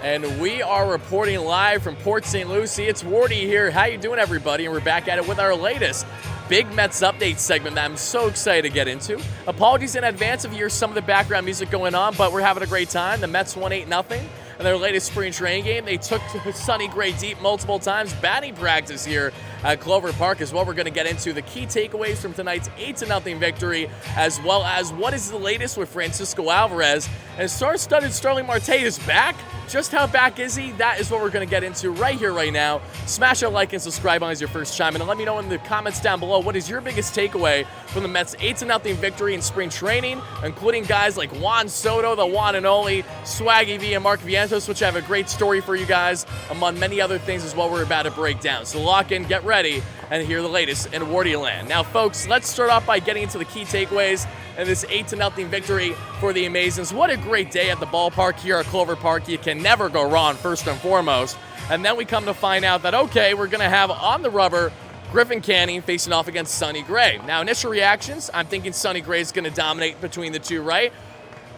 And we are reporting live from Port St. Lucie. It's Wardy here. How you doing, everybody? And we're back at it with our latest Big Mets Update segment that I'm so excited to get into. Apologies in advance if you hear some of the background music going on, but we're having a great time. The Mets won 8-0 in their latest spring training game. They took Sonny Gray deep multiple times. Batting practice here at Clover Park is what we're going to get into. The key takeaways from tonight's 8-0 victory, as well as what is the latest with Francisco Alvarez. And star-studded Starling Marte is back. Just how back is he? That is what we're going to get into right here, right now. Smash a like and subscribe on as your first chime in, and let me know in the comments down below what is your biggest takeaway from the Mets' 8-0 victory in spring training, including guys like Juan Soto, the one and only, Swaggy V, and Mark Vientos, which I have a great story for you guys, among many other things is what we're about to break down. So lock in, get ready, and hear the latest in WardyNYM. Now, folks, let's start off by getting into the key takeaways in this 8-0 victory for the Amazons. What a great day at the ballpark here at Clover Park. You can never go wrong, first and foremost. And then we come to find out that, okay, we're going to have on the rubber Griffin Canning facing off against Sonny Gray. Now, initial reactions, I'm thinking Sonny Gray is going to dominate between the two, right?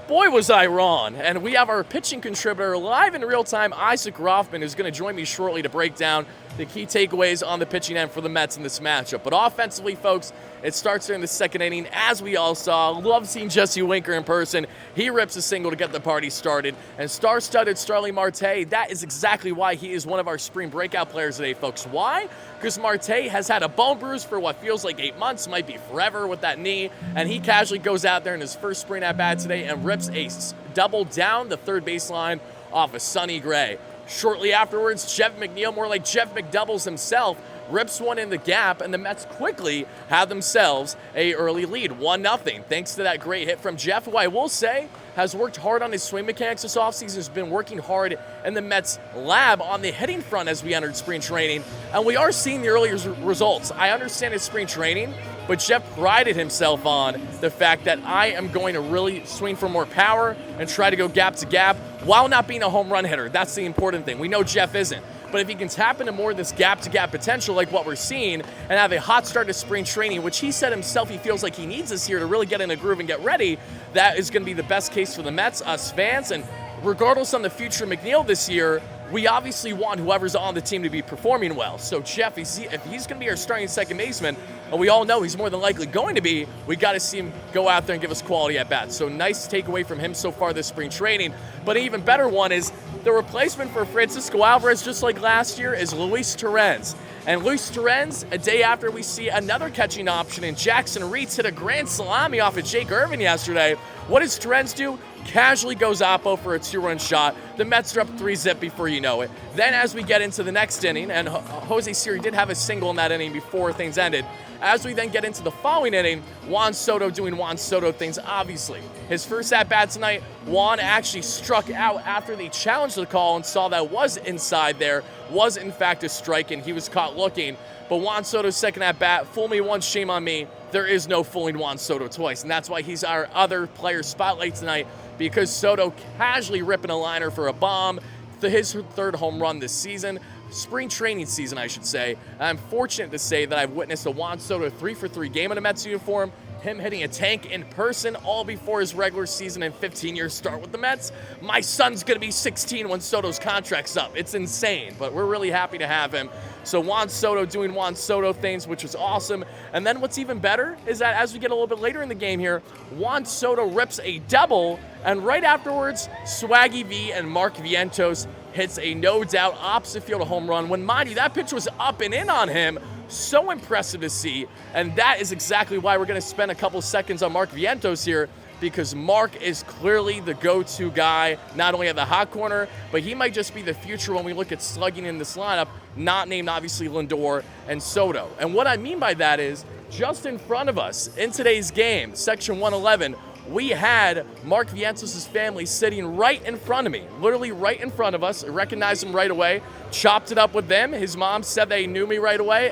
Boy, was I wrong. And we have our pitching contributor live in real time, Isaac Rothman, who's going to join me shortly to break down the key takeaways on the pitching end for the Mets in this matchup. But offensively, folks, it starts during the second inning, as we all saw. Love seeing Jesse Winker in person. He rips a single to get the party started. And star-studded Starling Marte, that is exactly why he is one of our spring breakout players today, folks. Why? Because Marte has had a bone bruise for what feels like 8 months, might be forever with that knee, and he casually goes out there in his first spring at-bat today and rips a double down the third baseline off of Sonny Gray. Shortly afterwards, Jeff McNeil, more like Jeff McDoubles himself, rips one in the gap, and the Mets quickly have themselves a early lead, 1-0, thanks to that great hit from Jeff, who I will say has worked hard on his swing mechanics this offseason, has been working hard in the Mets lab on the hitting front as we entered spring training, and we are seeing the early results. I understand it's spring training, but Jeff prided himself on the fact that I am going to really swing for more power and try to go gap to gap while not being a home run hitter. That's the important thing. We know Jeff isn't. But if he can tap into more of this gap-to-gap potential like what we're seeing and have a hot start to spring training, which he said himself he feels like he needs this year to really get in a groove and get ready, that is going to be the best case for the Mets, us fans. And regardless on the future of McNeil this year, we obviously want whoever's on the team to be performing well. So Jeff, if he's going to be our starting second baseman, and we all know he's more than likely going to be, we got to see him go out there and give us quality at bats. So nice takeaway from him so far this spring training. But an even better one is the replacement for Francisco Alvarez, just like last year, is Luis Torrens. And Luis Torrens, a day after we see another catching option in Jackson Reitz hit a grand salami off of Jake Irvin yesterday. What does Torrens do? Casually goes oppo for a 2-run shot. The Mets are up 3-zip before you know it. Then as we get into the next inning, and Jose Siri did have a single in that inning before things ended, as we then get into the following inning, Juan Soto doing Juan Soto things, obviously. His first at-bat tonight, Juan actually struck out after they challenged the call and saw that was inside there, was in fact a strike, and he was caught looking. But Juan Soto's second at-bat, fool me once, shame on me. There is no fooling Juan Soto twice, and that's why he's our other player spotlight tonight, because Soto casually ripping a liner for a bomb, his third home run this season, spring training season, I should say. I'm fortunate to say that I've witnessed a Juan Soto 3-for-3 game in a Mets uniform, him hitting a tank in person all before his regular season and 15-year start with the Mets. My son's going to be 16 when Soto's contract's up. It's insane, but we're really happy to have him. So Juan Soto doing Juan Soto things, which was awesome. And then what's even better is that as we get a little bit later in the game here, Juan Soto rips a double, and right afterwards, Swaggy V and Mark Vientos hits a no-doubt opposite field home run when, mind you, that pitch was up and in on him. So impressive to see, and that is exactly why we're going to spend a couple seconds on Mark Vientos here, because Mark is clearly the go-to guy, not only at the hot corner, but he might just be the future when we look at slugging in this lineup, not named obviously Lindor and Soto. And what I mean by that is, just in front of us in today's game, section 111, we had Mark Vientos' family sitting right in front of me, literally right in front of us. I recognized him right away, chopped it up with them. His mom said they knew me right away.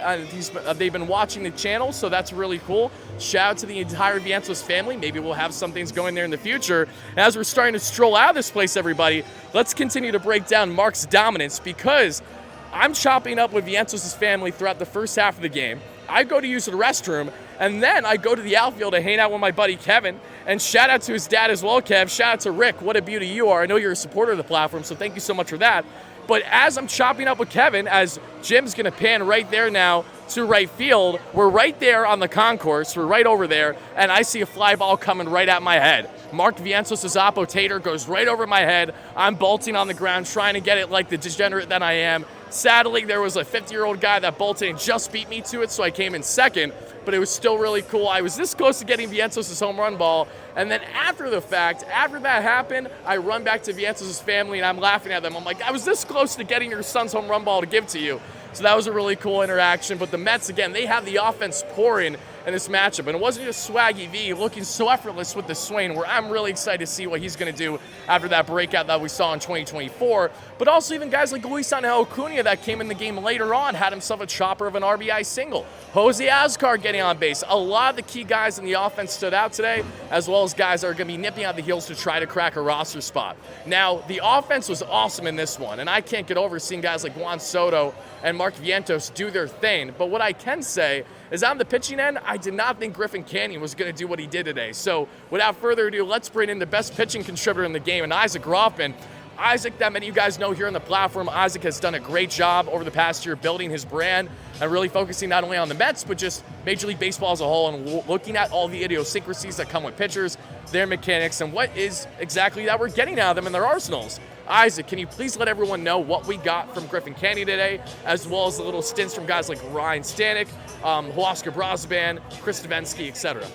They've been watching the channel, so that's really cool. Shout out to the entire Vientos family. Maybe we'll have some things going there in the future. And as we're starting to stroll out of this place, everybody, let's continue to break down Mark's dominance, because I'm chopping up with Vientos' family throughout the first half of the game. I go to use the restroom, And then I go to the outfield to hang out with my buddy Kevin, and shout out to his dad as well, Kev. Shout out to Rick. What a beauty you are. I know you're a supporter of the platform, so thank you so much for that. But as I'm chopping up with Kevin, as Jim's going to pan right there now to right field, we're right there on the concourse. We're right over there, and I see a fly ball coming right at my head. Mark Vientos' Oppo Tater goes right over my head. I'm bolting on the ground, trying to get it like the degenerate that I am. Sadly, there was a 50-year-old guy that bolted and just beat me to it, so I came in second, but it was still really cool. I was this close to getting Vientos' home run ball, and then after the fact, after that happened, I run back to Vientos' family, and I'm laughing at them. I'm like, I was this close to getting your son's home run ball to give to you. So that was a really cool interaction. But the Mets, again, they have the offense pouring in this matchup. And it wasn't just Swaggy V looking so effortless with the swing, where I'm really excited to see what he's going to do after that breakout that we saw in 2024. But also even guys like Luisangel Acuna that came in the game later on had himself a chopper of an RBI single. Jose Azcar getting on base. A lot of the key guys in the offense stood out today, as well as guys that are going to be nipping at the heels to try to crack a roster spot. Now, the offense was awesome in this one, and I can't get over seeing guys like Juan Soto and Mark Vientos do their thing. But what I can say is on the pitching end, I did not think Griffin Canning was going to do what he did today. So without further ado, let's bring in the best pitching contributor in the game, and Isaac Rothman. Isaac, that many of you guys know here on the platform, Isaac has done a great job over the past year building his brand and really focusing not only on the Mets, but just Major League Baseball as a whole, and looking at all the idiosyncrasies that come with pitchers, their mechanics, and what is exactly that we're getting out of them in their arsenals. Isaac, can you please let everyone know what we got from Griffin Canning today, as well as the little stints from guys like Ryan Stanek, Huascar Brazoban, Chris Davinsky, etc.?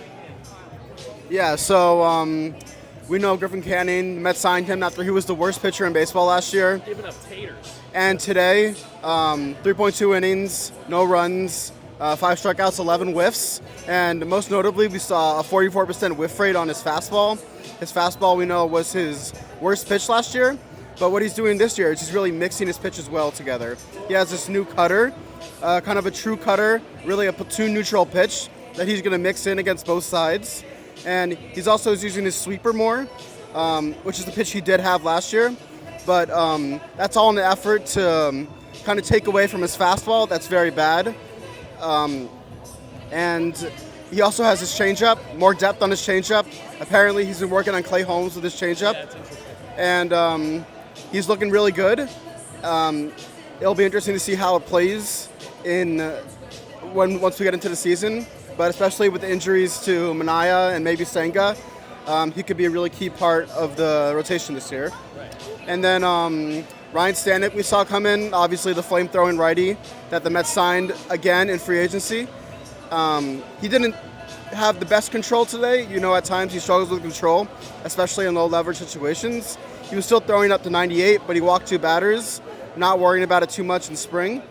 Yeah, so we know Griffin Canning. The Mets signed him after he was the worst pitcher in baseball last year. Giving up taters. And today, 3.2 innings, no runs, 5 strikeouts, 11 whiffs. And most notably, we saw a 44% whiff rate on his fastball. His fastball, we know, was his worst pitch last year. But what he's doing this year is he's really mixing his pitches well together. He has this new cutter, kind of a true cutter, really a platoon neutral pitch that he's going to mix in against both sides. And he's also using his sweeper more, which is the pitch he did have last year. But that's all in an effort to kind of take away from his fastball. That's very bad. And he also has his changeup, more depth on his changeup. Apparently, he's been working on Clay Holmes with his changeup. Yeah, that's interesting. And he's looking really good. It'll be interesting to see how it plays once we get into the season. But especially with the injuries to Manaya and maybe Senga, he could be a really key part of the rotation this year. Right. And then Ryan Stanek we saw come in, obviously the flame-throwing righty that the Mets signed again in free agency. He didn't have the best control today. You know, at times he struggles with control, especially in low-leverage situations. He was still throwing up to 98, but he walked 2 batters, not worrying about it too much in spring.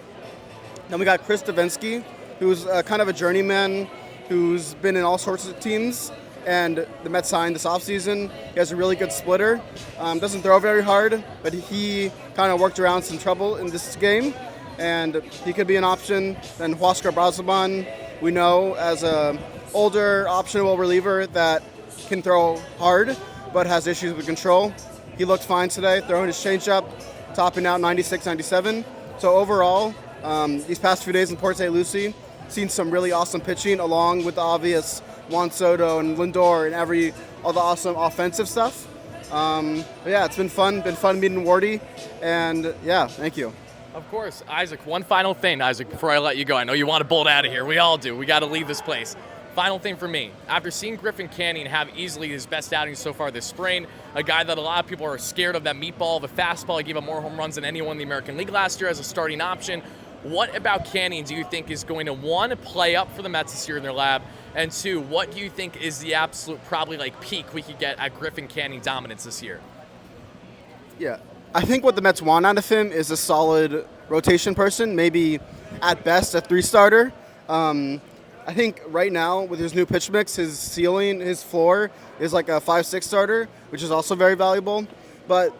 Then we got Chris Davinsky, who's kind of a journeyman who's been in all sorts of teams, and the Mets signed this offseason. He has a really good splitter. Doesn't throw very hard, but he kind of worked around some trouble in this game, and he could be an option. Then Huascar Brazoban, we know as a older optional reliever that can throw hard, but has issues with control. He looked fine today, throwing his changeup, topping out 96, 97. So overall, these past few days in Port St. Lucie, seen some really awesome pitching along with the obvious Juan Soto and Lindor and all the awesome offensive stuff. But yeah, it's been fun meeting Wardy, and yeah, thank you. Of course. Isaac, one final thing, Isaac, before I let you go. I know you want to bolt out of here. We all do. We got to leave this place. Final thing for me. After seeing Griffin Canning have easily his best outing so far this spring, a guy that a lot of people are scared of, that meatball, the fastball, he gave up more home runs than anyone in the American League last year as a starting option. What about Canning do you think is going to, 1, play up for the Mets this year in their lab, and 2, what do you think is the absolute probably like peak we could get at Griffin Canning dominance this year? Yeah, I think what the Mets want out of him is a solid rotation person, maybe at best a 3-starter. I think right now with his new pitch mix, his ceiling, his floor is like a 5-6 starter, which is also very valuable. But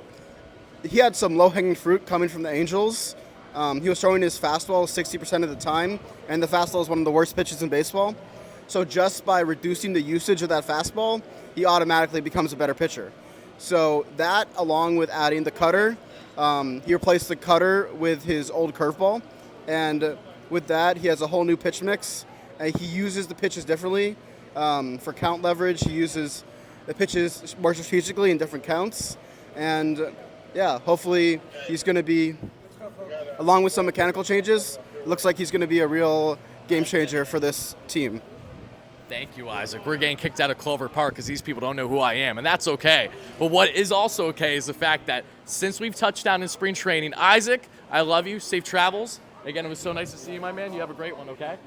he had some low-hanging fruit coming from the Angels. He was throwing his fastball 60% of the time, and the fastball is one of the worst pitches in baseball. So just by reducing the usage of that fastball, he automatically becomes a better pitcher. So that, along with adding the cutter, he replaced the cutter with his old curveball, and with that, he has a whole new pitch mix, and he uses the pitches differently. For count leverage, he uses the pitches more strategically in different counts. And yeah, hopefully he's going to be, along with some mechanical changes, looks like he's going to be a real game changer for this team. Thank you, Isaac. We're getting kicked out of Clover Park because these people don't know who I am, and that's okay. But what is also okay is the fact that since we've touched down in spring training, Isaac, I love you. Safe travels. Again, it was so nice to see you, my man. You have a great one, okay?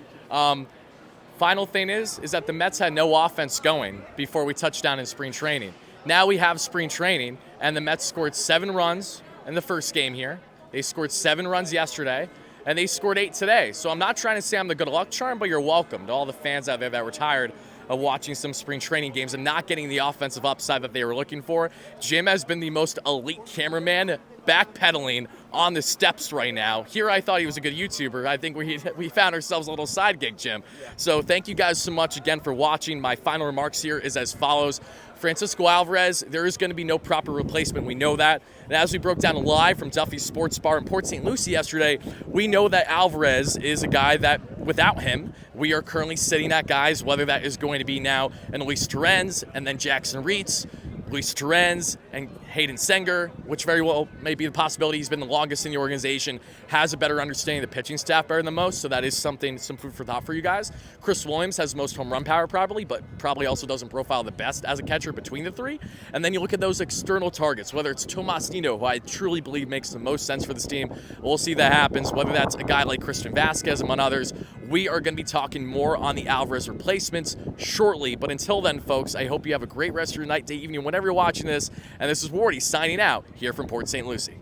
Final thing is that the Mets had no offense going before we touched down in spring training. Now we have spring training, and the Mets scored 7 runs in the first game here. They scored 7 runs yesterday, and they scored 8 today. So I'm not trying to say I'm the good luck charm, but you're welcome to all the fans out there that were tired of watching some spring training games and not getting the offensive upside that they were looking for. Jim has been the most elite cameraman backpedaling on the steps right now. Here I thought he was a good YouTuber. I think we found ourselves a little side gig, Jim. So thank you guys so much again for watching. My final remarks here is as follows. Francisco Alvarez, there is going to be no proper replacement. We know that. And as we broke down live from Duffy's Sports Bar in Port St. Lucie yesterday, we know that Alvarez is a guy that, without him, we are currently sitting at guys, whether that is going to be now an Luis Torrens and then Jackson Reitz, Luis Torrens and Hayden Senger, which very well may be the possibility. He's been the longest in the organization, has a better understanding of the pitching staff better than most, so that is some food for thought for you guys. Chris Williams has most home run power probably, but probably also doesn't profile the best as a catcher between the three. And then you look at those external targets, whether it's Tomas Nino, who I truly believe makes the most sense for this team. We'll see that happens, whether that's a guy like Christian Vasquez, among others. We are going to be talking more on the Alvarez replacements shortly, but until then, folks, I hope you have a great rest of your night, day, evening, whenever you're watching this. And this is Wardy signing out here from Port St. Lucie.